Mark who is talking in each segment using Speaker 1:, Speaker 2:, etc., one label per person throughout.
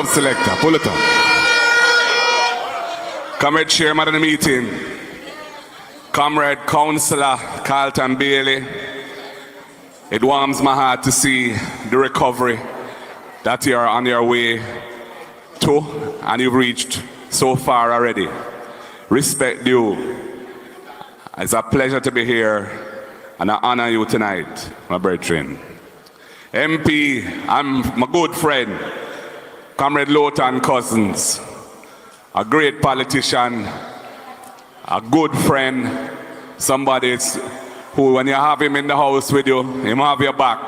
Speaker 1: up, selector. Pull it up. Comrade Chairman of the meeting, Comrade Councillor Carlton Bailey, it warms my heart to see the recovery that you are on your way to, and you've reached so far already. Respect due. It's a pleasure to be here, and I honor you tonight, my brethren. MP, I'm my good friend, Comrade Lowton Cousins, a great politician, a good friend, somebody who, when you have him in the house with you, him have your back.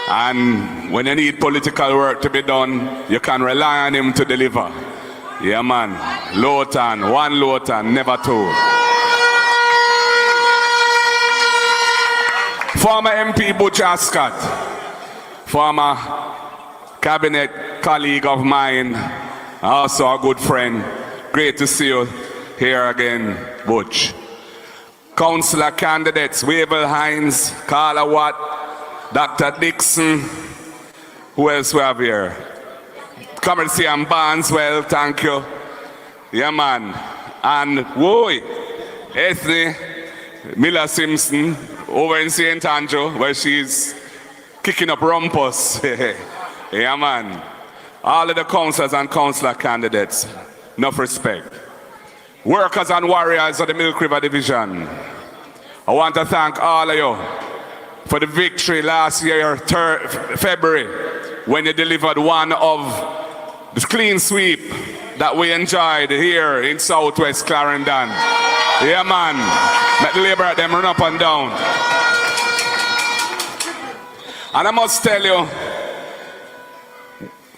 Speaker 1: And when you need political work to be done, you can rely on him to deliver. Yeah, man. Lowton, one Lowton, never two. Former MP Butch Ascot, former cabinet colleague of mine, also a good friend. Great to see you here again, Butch. Councillor candidates, Wavell Hines, Carla Watt, Dr. Dixon. Who else we have here? Comrade Siam Barneswell, thank you. Yeah, man. And, whoa, Ethne Miller Simpson over in St. Andrew, where she's kicking up rumpus. Yeah, man. All of the councillors and councillor candidates, enough respect. Workers and warriors of the Milk River Division, I want to thank all of you for the victory last year, February, when you delivered one of the clean sweep that we enjoyed here in Southwest Clarendon. Yeah, man. Let the labor at them run up and down. And I must tell you,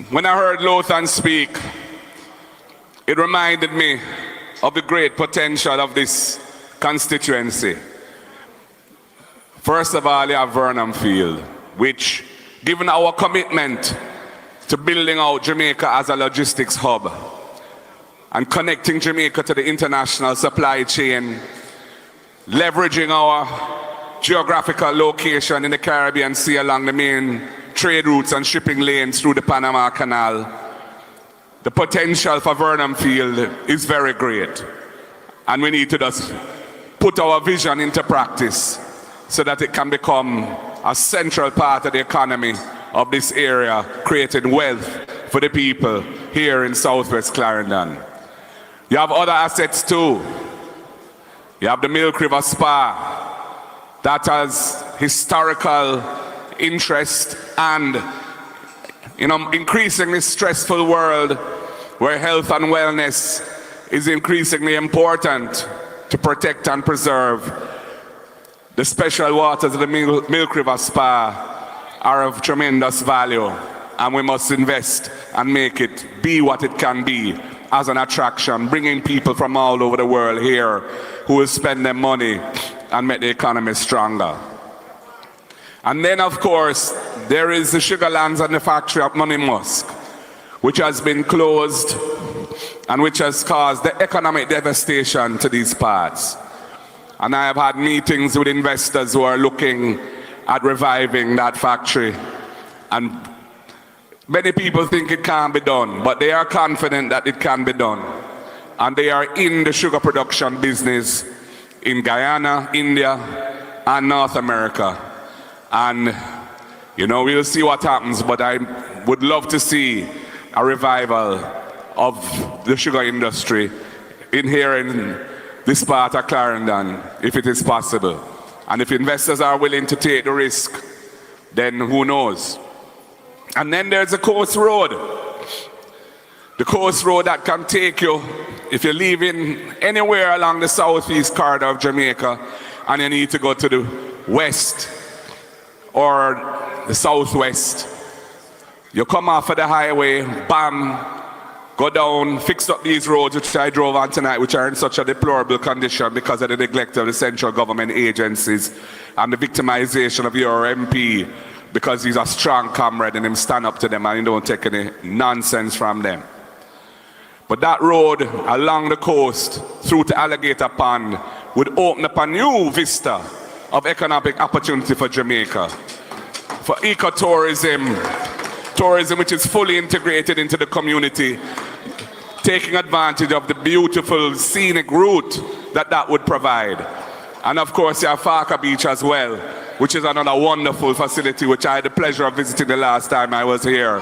Speaker 1: when I heard Lowton speak, it reminded me of the great potential of this constituency. First of all, you have Vernon Field, which, given our commitment to building out Jamaica as a logistics hub and connecting Jamaica to the international supply chain, leveraging our geographical location in the Caribbean Sea along the main trade routes and shipping lanes through the Panama Canal, the potential for Vernon Field is very great. And we need to just put our vision into practice so that it can become a central part of the economy of this area, creating wealth for the people here in Southwest Clarendon. You have other assets too. You have the Milk River Spa that has historical interest, and in an increasingly stressful world where health and wellness is increasingly important to protect and preserve, the special waters of the Milk River Spa are of tremendous value, and we must invest and make it be what it can be as an attraction, bringing people from all over the world here who will spend their money and make the economy stronger. And then, of course, there is the Sugarlands and the factory at Money Musk, which has been closed and which has caused the economic devastation to these parts. And I have had meetings with investors who are looking at reviving that factory. And many people think it can't be done, but they are confident that it can be done. And they are in the sugar production business in Guyana, India, and North America. And, you know, we'll see what happens, but I would love to see a revival of the sugar industry in here in this part of Clarendon, if it is possible. And if investors are willing to take the risk, then who knows? And then there's the Coast Road. The Coast Road that can take you, if you're leaving anywhere along the southeast corridor of Jamaica and you need to go to the west or the southwest, you come off of the highway, bam, go down, fix up these roads which I drove on tonight, which are in such a deplorable condition because of the neglect of the central government agencies and the victimization of your MP because he's a strong comrade and him stand up to them and he don't take any nonsense from them. But that road along the coast through to Alligator Pond would open up a new vista of economic opportunity for Jamaica, for ecotourism, tourism which is fully integrated into the community, taking advantage of the beautiful scenic route that would provide. And of course, you have Farka Beach as well, which is another wonderful facility which I had the pleasure of visiting the last time I was here.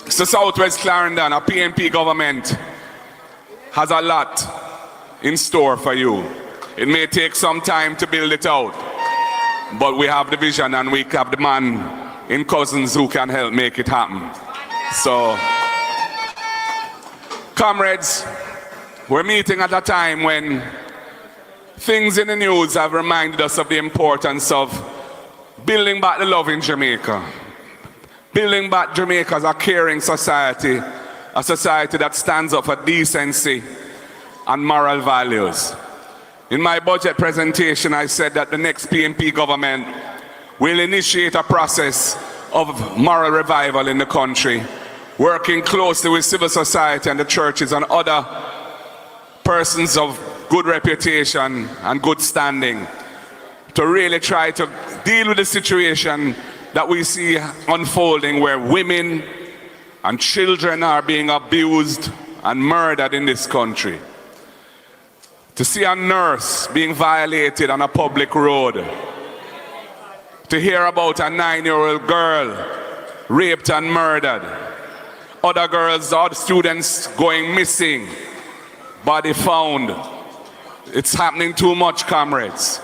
Speaker 1: So Southwest Clarendon, a PNP government, has a lot in store for you. It may take some time to build it out, but we have the vision and we have the man in Cousins who can help make it happen. So, comrades, we're meeting at a time when things in the news have reminded us of the importance of building back the love in Jamaica. Building back Jamaica as a caring society, a society that stands up for decency and moral values. In my budget presentation, I said that the next PNP government will initiate a process of moral revival in the country, working closely with civil society and the churches and other persons of good reputation and good standing to really try to deal with the situation that we see unfolding where women and children are being abused and murdered in this country. To see a nurse being violated on a public road. To hear about a 9-year-old girl raped and murdered. Other girls, other students going missing. Body found. It's happening too much, comrades.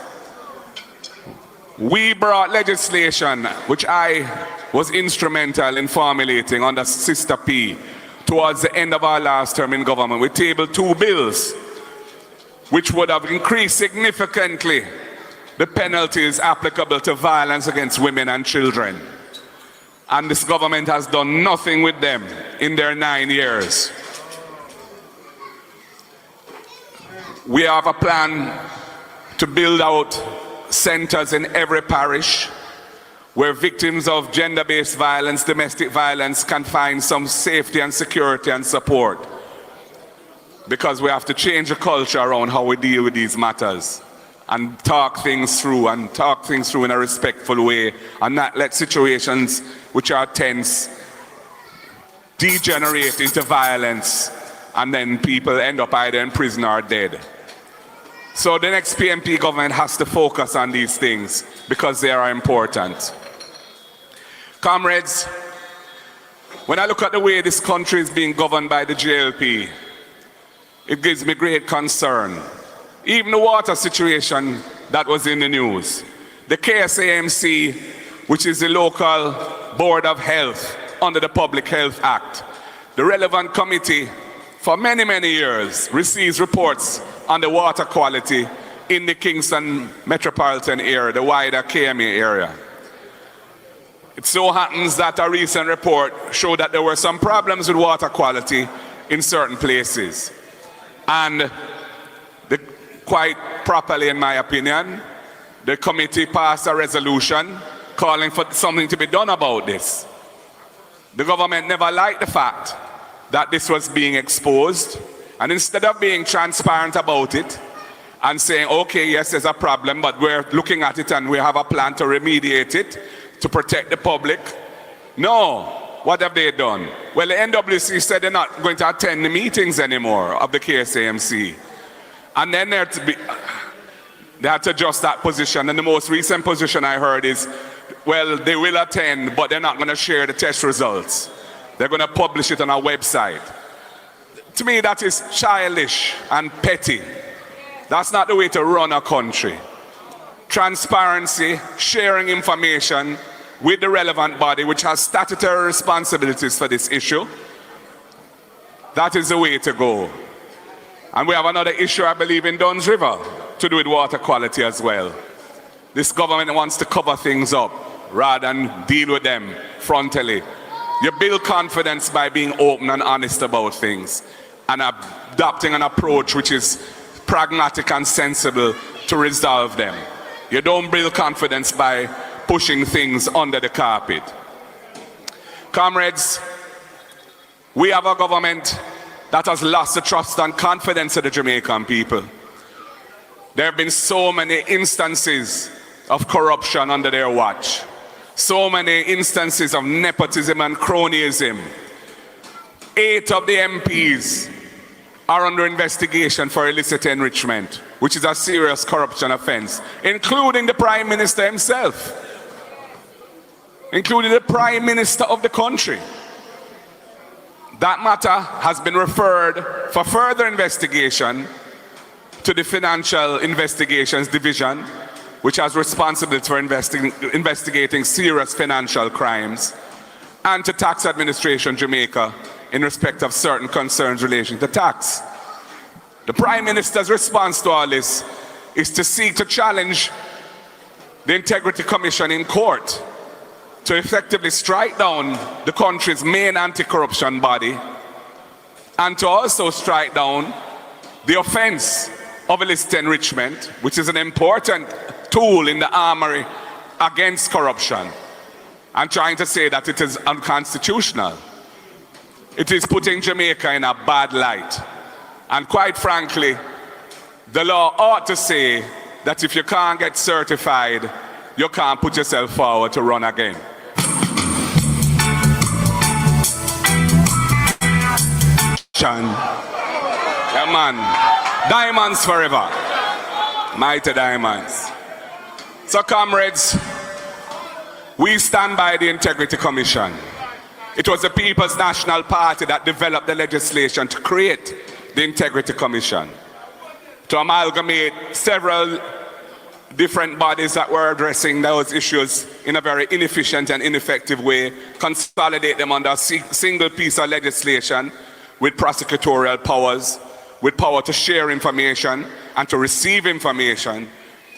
Speaker 1: We brought legislation, which I was instrumental in formulating under Sister P towards the end of our last term in government. We tabled 2 bills which would have increased significantly the penalties applicable to violence against women and children. And this government has done nothing with them in their 9 years. We have a plan to build out centers in every parish where victims of gender-based violence, domestic violence can find some safety and security and support. Because we have to change the culture around how we deal with these matters and talk things through in a respectful way and not let situations which are tense degenerate into violence and then people end up either in prison or dead. So the next PNP government has to focus on these things because they are important. Comrades, when I look at the way this country is being governed by the JLP, it gives me great concern. Even the water situation that was in the news. The KSAMC, which is the local Board of Health under the Public Health Act, the relevant committee for many, many years receives reports on the water quality in the Kingston metropolitan area, the wider KMA area. It so happens that a recent report showed that there were some problems with water quality in certain places. And quite properly, in my opinion, the committee passed a resolution calling for something to be done about this. The government never liked the fact that this was being exposed, and instead of being transparent about it and saying, okay, yes, there's a problem, but we're looking at it and we have a plan to remediate it, to protect the public. No, what have they done? Well, the NWC said they're not going to attend the meetings anymore of the KSAMC. And then they had to adjust that position. And the most recent position I heard is, well, they will attend, but they're not going to share the test results. They're going to publish it on our website. To me, that is childish and petty. That's not the way to run a country. Transparency, sharing information with the relevant body, which has statutory responsibilities for this issue. That is the way to go. And we have another issue, I believe, in Duns River to do with water quality as well. This government wants to cover things up rather than deal with them frontally. You build confidence by being open and honest about things and adopting an approach which is pragmatic and sensible to resolve them. You don't build confidence by pushing things under the carpet. Comrades, we have a government that has lost the trust and confidence of the Jamaican people. There have been so many instances of corruption under their watch. So many instances of nepotism and cronyism. 8 of the MPs are under investigation for illicit enrichment, which is a serious corruption offense, including the Prime Minister himself, including the Prime Minister of the country. That matter has been referred for further investigation to the Financial Investigations Division, which has responsibility for investigating serious financial crimes, and to Tax Administration Jamaica in respect of certain concerns relating to tax. The Prime Minister's response to all this is to seek to challenge the Integrity Commission in court to effectively strike down the country's main anti-corruption body and to also strike down the offense of illicit enrichment, which is an important tool in the armory against corruption, and trying to say that it is unconstitutional. It is putting Jamaica in a bad light. And quite frankly, the law ought to say that if you can't get certified, you can't put yourself forward to run again. Yeah, man. Diamonds forever. Mighty diamonds. So, comrades, we stand by the Integrity Commission. It was the People's National Party that developed the legislation to create the Integrity Commission, to amalgamate several different bodies that were addressing those issues in a very inefficient and ineffective way, consolidate them under a single piece of legislation with prosecutorial powers, with power to share information and to receive information,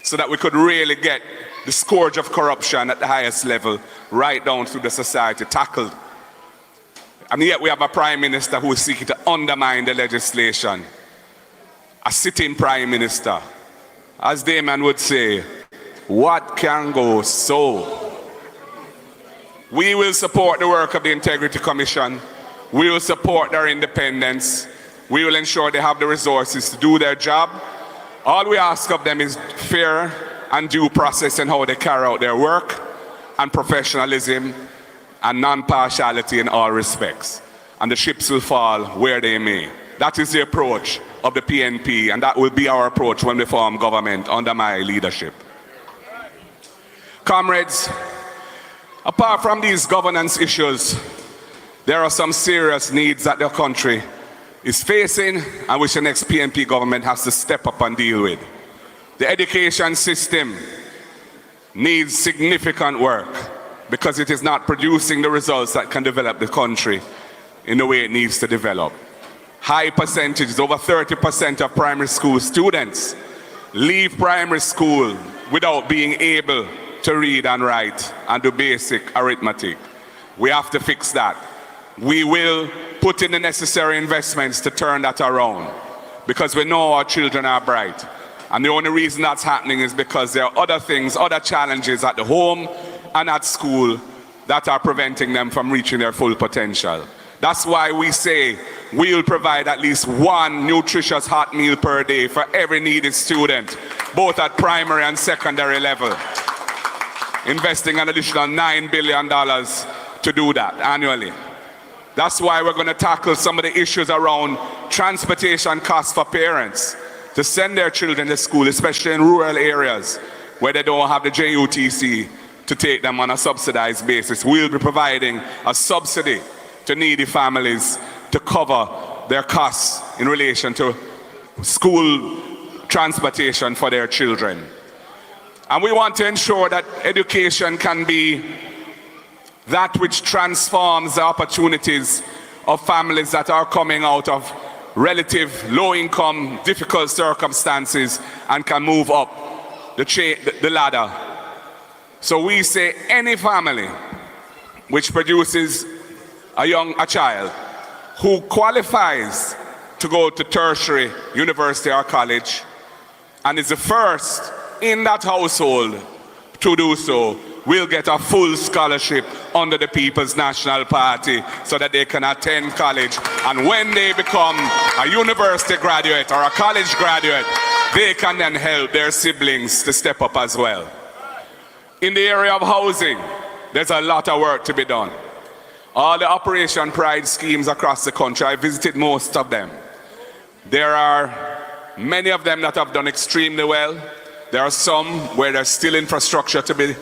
Speaker 1: so that we could really get the scourge of corruption at the highest level right down through the society tackled. And yet we have a Prime Minister who is seeking to undermine the legislation. A sitting Prime Minister. As Damon would say, what can go so? We will support the work of the Integrity Commission. We will support their independence. We will ensure they have the resources to do their job. All we ask of them is fair and due process in how they carry out their work, and professionalism and non-partiality in all respects. And the ships will fall where they may. That is the approach of the PNP, and that will be our approach when we form government under my leadership. Comrades, apart from these governance issues, there are some serious needs that the country is facing and which the next PNP government has to step up and deal with. The education system needs significant work because it is not producing the results that can develop the country in the way it needs to develop. High percentages, over 30% of primary school students leave primary school without being able to read and write and do basic arithmetic. We have to fix that. We will put in the necessary investments to turn that around because we know our children are bright. And the only reason that's happening is because there are other things, other challenges at the home and at school that are preventing them from reaching their full potential. That's why we say we'll provide at least one nutritious hot meal per day for every needed student, both at primary and secondary level. Investing an additional $9 billion to do that annually. That's why we're going to tackle some of the issues around transportation costs for parents to send their children to school, especially in rural areas where they don't have the JUTC to take them on a subsidized basis. We'll be providing a subsidy to needy families to cover their costs in relation to school transportation for their children. And we want to ensure that education can be that which transforms the opportunities of families that are coming out of relative low-income, difficult circumstances and can move up the ladder. So we say any family which produces a child who qualifies to go to tertiary, university or college and is the first in that household to do so will get a full scholarship under the People's National Party so that they can attend college. And when they become a university graduate or a college graduate, they can then help their siblings to step up as well. In the area of housing, there's a lot of work to be done. All the Operation Pride schemes across the country, I visited most of them. There are many of them that have done extremely well. There are some where there's still infrastructure to be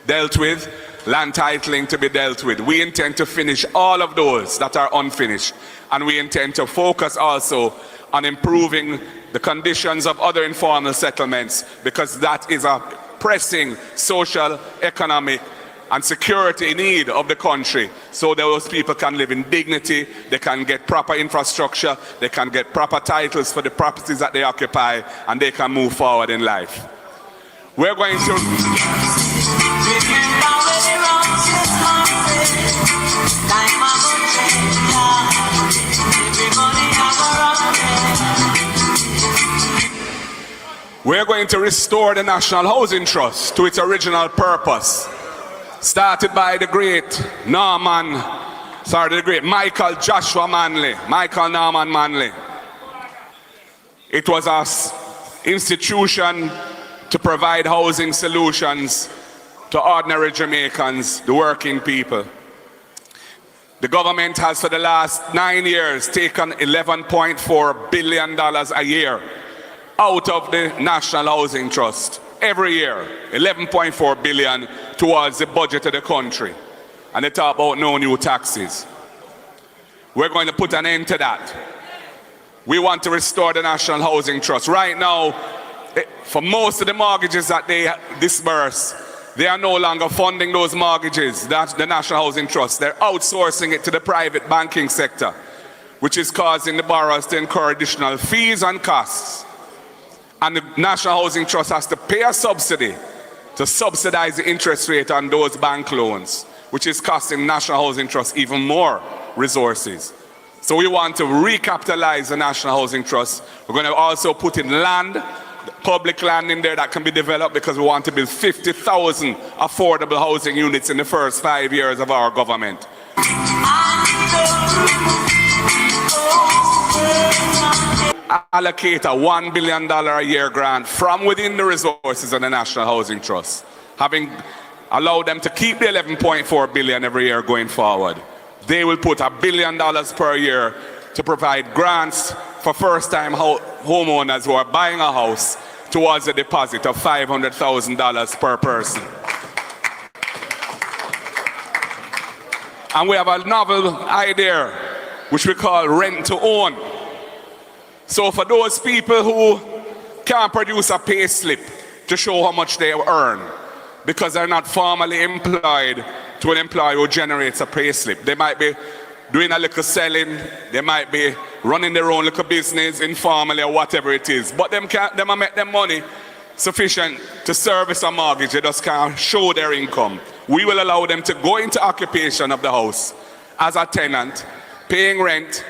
Speaker 1: dealt with, land titling to be dealt with. We intend to finish all of those that are unfinished. And we intend to focus also on improving the conditions of other informal settlements, because that is a pressing social, economic, and security need of the country, so those people can live in dignity, they can get proper infrastructure, they can get proper titles for the properties that they occupy, and they can move forward in life. We're going to... We're going to restore the National Housing Trust to its original purpose, started by the great Michael Joshua Manley, Michael Norman Manley. It was an institution to provide housing solutions to ordinary Jamaicans, the working people. The government has for the last 9 years taken $11.4 billion a year out of the National Housing Trust. Every year, $11.4 billion towards the budget of the country. And they talk about no new taxes. We're going to put an end to that. We want to restore the National Housing Trust. Right now, for most of the mortgages that they disburse, they are no longer funding those mortgages, that's the National Housing Trust. They're outsourcing it to the private banking sector, which is causing the borrowers to incur additional fees and costs. And the National Housing Trust has to pay a subsidy to subsidize the interest rate on those bank loans, which is costing National Housing Trust even more resources. So we want to recapitalize the National Housing Trust. We're going to also put in land, public land in there that can be developed, because we want to build 50,000 affordable housing units in the first 5 years of our government. Allocate a $1 billion a year grant from within the resources of the National Housing Trust, having allowed them to keep the $11.4 billion every year going forward. They will put $1 billion per year to provide grants for first-time homeowners who are buying a house towards a deposit of $500,000 per person. And we have a novel idea which we call rent to own. So for those people who can't produce a pay slip to show how much they earn, because they're not formally employed to an employer who generates a pay slip, they might be doing a little selling, they might be running their own little business informally or whatever it is, but them make them money sufficient to service a mortgage. They just can't show their income. We will allow them to go into occupation of the house as a tenant, paying rent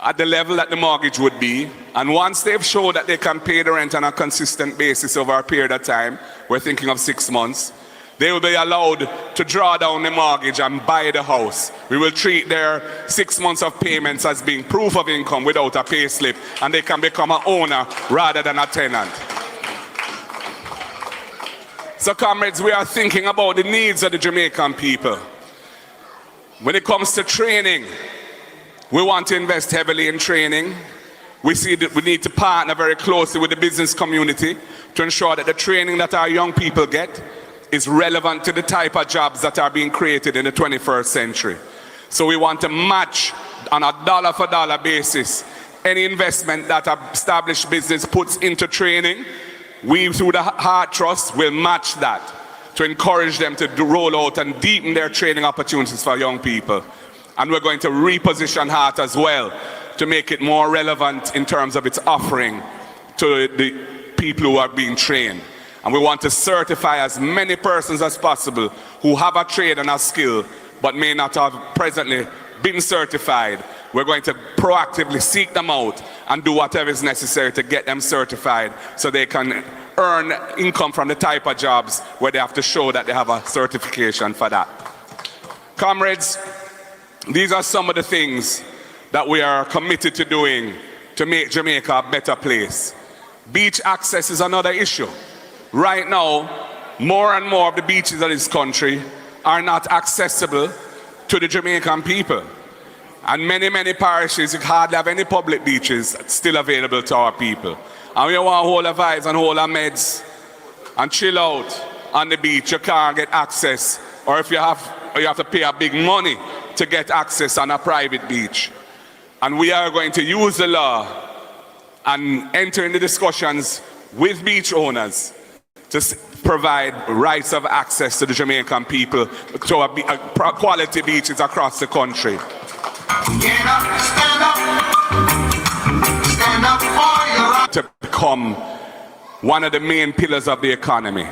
Speaker 1: at the level that the mortgage would be, and once they've shown that they can pay the rent on a consistent basis over a period of time, we're thinking of 6 months, they will be allowed to draw down the mortgage and buy the house. We will treat their 6 months of payments as being proof of income without a pay slip, and they can become an owner rather than a tenant. So comrades, we are thinking about the needs of the Jamaican people. When it comes to training, we want to invest heavily in training. We see that we need to partner very closely with the business community to ensure that the training that our young people get is relevant to the type of jobs that are being created in the 21st century. So we want to match on a dollar-for-dollar basis any investment that an established business puts into training. We, through the Heart Trust, will match that to encourage them to roll out and deepen their training opportunities for young people. And we're going to reposition Heart as well to make it more relevant in terms of its offering to the people who are being trained. And we want to certify as many persons as possible who have a trade and a skill but may not have presently been certified. We're going to proactively seek them out and do whatever is necessary to get them certified so they can earn income from the type of jobs where they have to show that they have a certification for that. Comrades, these are some of the things that we are committed to doing to make Jamaica a better place. Beach access is another issue. Right now, more and more of the beaches of this country are not accessible to the Jamaican people. And many parishes, you hardly have any public beaches still available to our people. And when you want to hold a vibes and hold a meds and chill out on the beach, you can't get access. Or if you have to pay a big money to get access on a private beach. And we are going to use the law and enter into discussions with beach owners to provide rights of access to the Jamaican people to a quality beaches across the country.
Speaker 2: Get up, stand up for your right.
Speaker 1: To become one of the main pillars of the economy.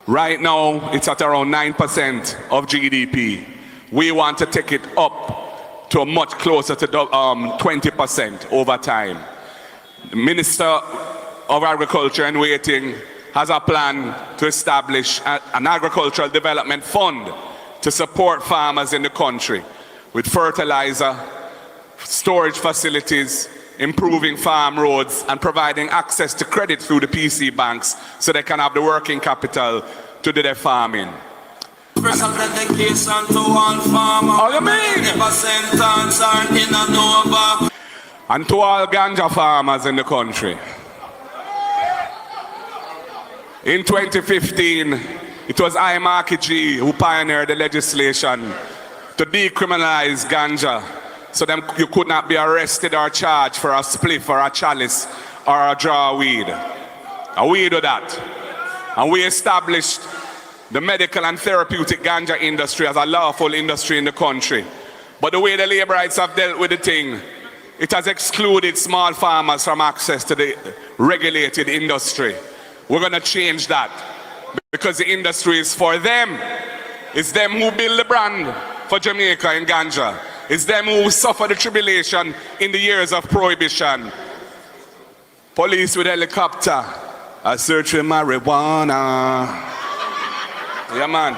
Speaker 1: Right now, it's at around 9% of GDP. We want to take it up to much closer to 20% over time. The Minister of Agriculture in waiting has a plan to establish an agricultural development fund to support farmers in the country with fertilizer, storage facilities, improving farm roads, and providing access to credit through the PC banks so they can have the working capital to do their farming. How you mean? And to all ganja farmers in the country. In 2015, it was I, Marky G, who pioneered the legislation to decriminalize ganja, so then you could not be arrested or charged for a spliff or a chalice or a draw weed. And we do that. And we established the medical and therapeutic ganja industry as a lawful industry in the country. But the way the labor rights have dealt with the thing, it has excluded small farmers from access to the regulated industry. We're going to change that because the industry is for them. It's them who build the brand for Jamaica in ganja. It's them who suffer the tribulation in the years of prohibition. Police with helicopter are searching marijuana. Yeah, man.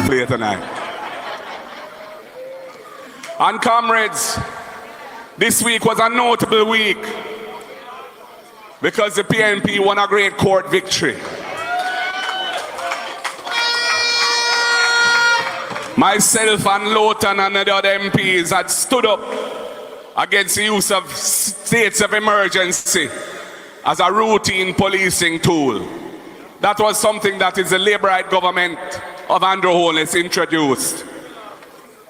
Speaker 1: Play it tonight. And comrades, this week was a notable week because the PNP won a great court victory. Myself and Lawton and the other MPs had stood up against the use of states of emergency as a routine policing tool. That was something that is the Labourite government of Andrew Holness introduced.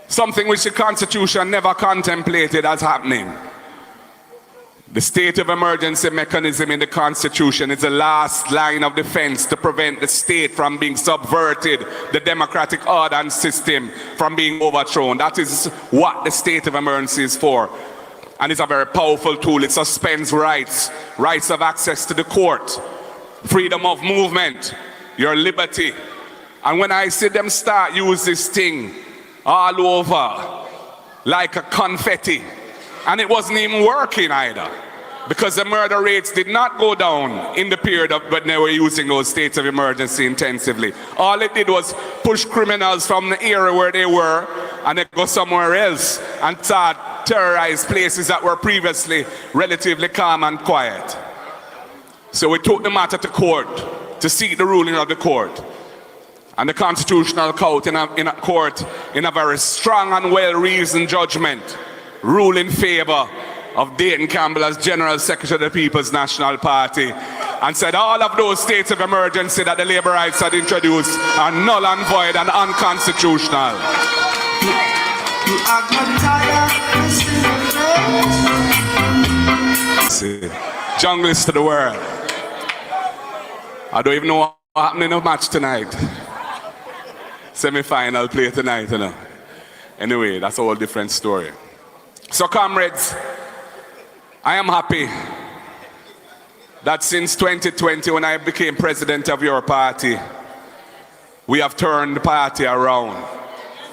Speaker 1: Something which the Constitution never contemplated as happening. The state of emergency mechanism in the Constitution is the last line of defense to prevent the state from being subverted, the democratic order and system from being overthrown. That is what the state of emergency is for. And it's a very powerful tool. It suspends rights, rights of access to the court, freedom of movement, your liberty. And when I see them start use this thing all over like a confetti, and it wasn't even working either, because the murder rates did not go down in the period of when they were using those states of emergency intensively. All it did was push criminals from the area where they were and they go somewhere else and start terrorize places that were previously relatively calm and quiet. So we took the matter to court to seek the ruling of the court. And the Constitutional Court in a very strong and well-reasoned judgment ruled in favor of Dayton Campbell as General Secretary of the People's National Party and said all of those states of emergency that the Labourites had introduced are null and void and unconstitutional. Jungle is to the world. I don't even know what happened in the match tonight. Semi-final play tonight, you know. Anyway, that's a whole different story. So comrades, I am happy that since 2020, when I became president of your party, we have turned the party around.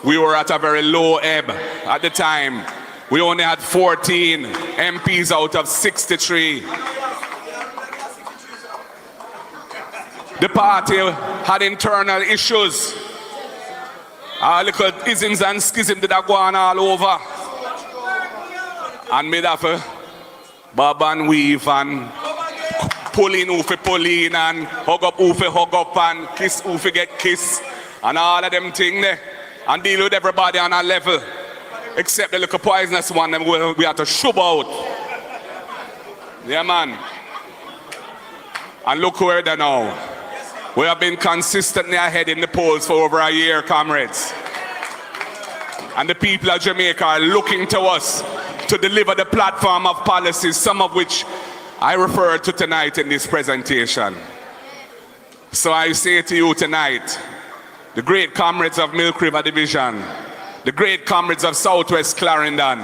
Speaker 1: We were at a very low ebb at the time. We only had 14 MPs out of 63. The party had internal issues. Little isms and schisms that are going all over. And made up bob and weave and pull in who fi pull in and hug up who fi hug up and kiss who fi get kiss and all of them things there and deal with everybody on a level except the little poisonous one them we have to shove out. Yeah, man. And look where they're now. We have been consistently ahead in the polls for over a year, comrades. And the people of Jamaica are looking to us to deliver the platform of policies, some of which I refer to tonight in this presentation. So I say to you tonight, the great comrades of Milk River Division, the great comrades of Southwest Clarendon,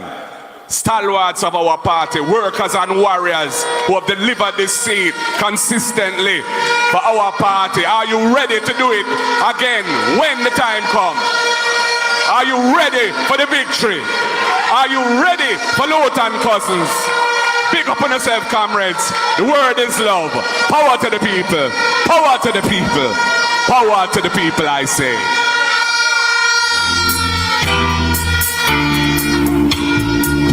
Speaker 1: stalwarts of our party, workers and warriors who have delivered this seat consistently for our party. Are you ready to do it again when the time comes? Are you ready for the victory? Are you ready for Lawton Cousins? Big up on yourself, comrades. The word is love. Power to the people. Power to the people. Power to the people, I say.